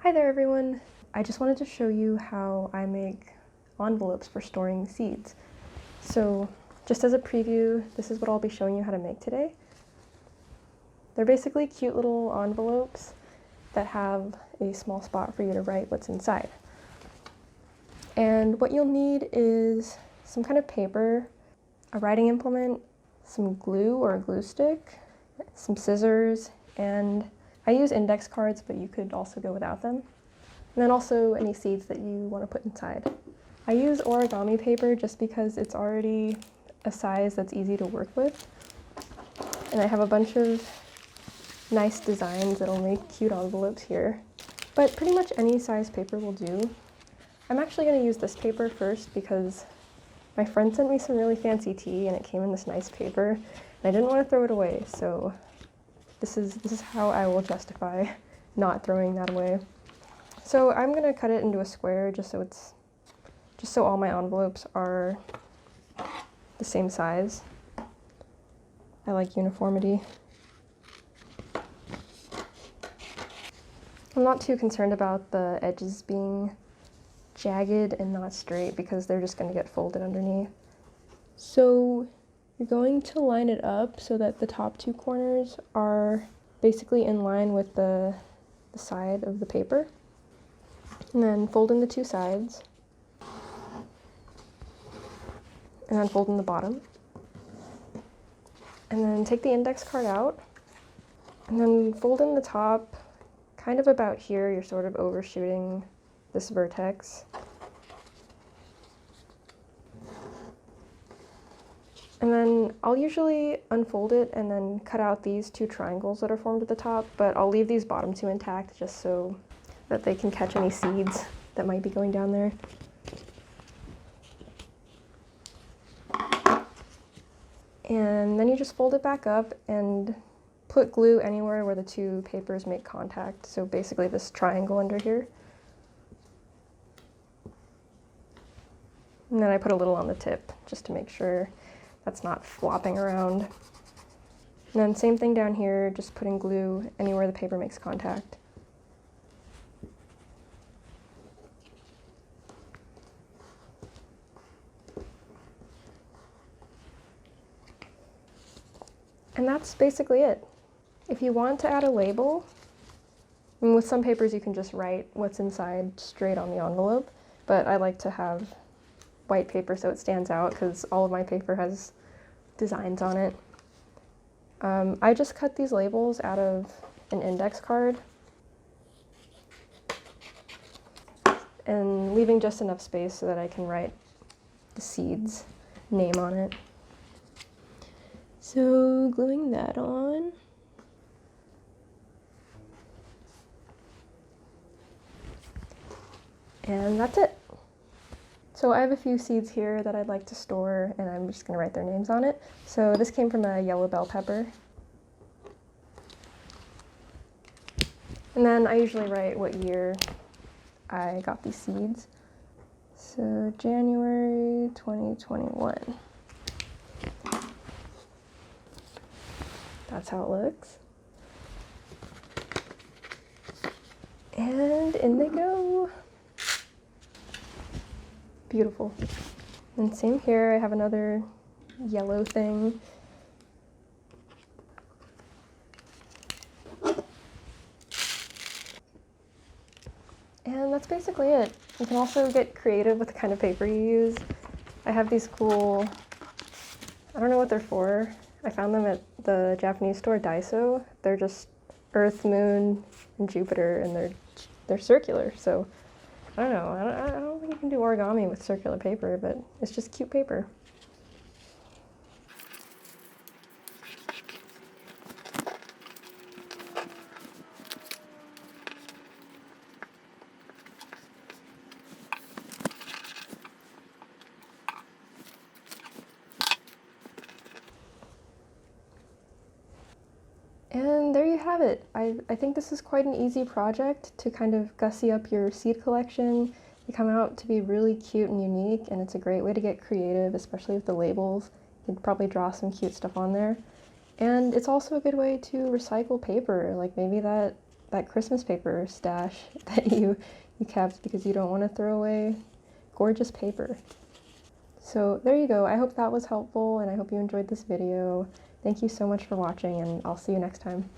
Hi there everyone! I just wanted to show you how I make envelopes for storing seeds. So just as a preview, this is what I'll be showing you how to make today. They're basically cute little envelopes that have a small spot for you to write what's inside. And what you'll need is some kind of paper, a writing implement, some glue or a glue stick, some scissors, and I use index cards, but you could also go without them. And then also any seeds that you want to put inside. I use origami paper just because it's already a size that's easy to work with. And I have a bunch of nice designs that'll make cute envelopes here. But pretty much any size paper will do. I'm actually going to use this paper first because my friend sent me some really fancy tea and it came in this nice paper. And I didn't want to throw it away, so this is how I will justify not throwing that away. So I'm going to cut it into a square just so all my envelopes are the same size. I like uniformity. I'm not too concerned about the edges being jagged and not straight because they're just going to get folded underneath. So you're going to line it up so that the top two corners are basically in line with the side of the paper. And then fold in the two sides. And then fold in the bottom. And then take the index card out. And then fold in the top, kind of about here. You're sort of overshooting this vertex. And then I'll usually unfold it and then cut out these two triangles that are formed at the top, but I'll leave these bottom two intact just so that they can catch any seeds that might be going down there. And then you just fold it back up and put glue anywhere where the two papers make contact. So basically this triangle under here. And then I put a little on the tip just to make sure that's not flopping around. And then same thing down here, just putting glue anywhere the paper makes contact. And that's basically it. If you want to add a label, and with some papers you can just write what's inside straight on the envelope, but I like to have white paper so it stands out because all of my paper has designs on it. I just cut these labels out of an index card and leaving just enough space so that I can write the seed's name on it. So gluing that on. And that's it. So I have a few seeds here that I'd like to store and I'm just going to write their names on it. So this came from a yellow bell pepper. And then I usually write what year I got these seeds. So January 2021. That's how it looks. And in they go. Beautiful. And same here, I have another yellow thing. And that's basically it. You can also get creative with the kind of paper you use. I have these cool, I don't know what they're for. I found them at the Japanese store Daiso. They're just Earth, Moon, and Jupiter, and they're circular, so I don't know. I don't think you can do origami with circular paper, but it's just cute paper. And there you have it. I think this is quite an easy project to kind of gussy up your seed collection. They come out to be really cute and unique, and it's a great way to get creative, especially with the labels. You could probably draw some cute stuff on there. And it's also a good way to recycle paper. Like maybe that that Christmas paper stash that you kept because you don't want to throw away gorgeous paper. So there you go. I hope that was helpful and I hope you enjoyed this video. Thank you so much for watching and I'll see you next time.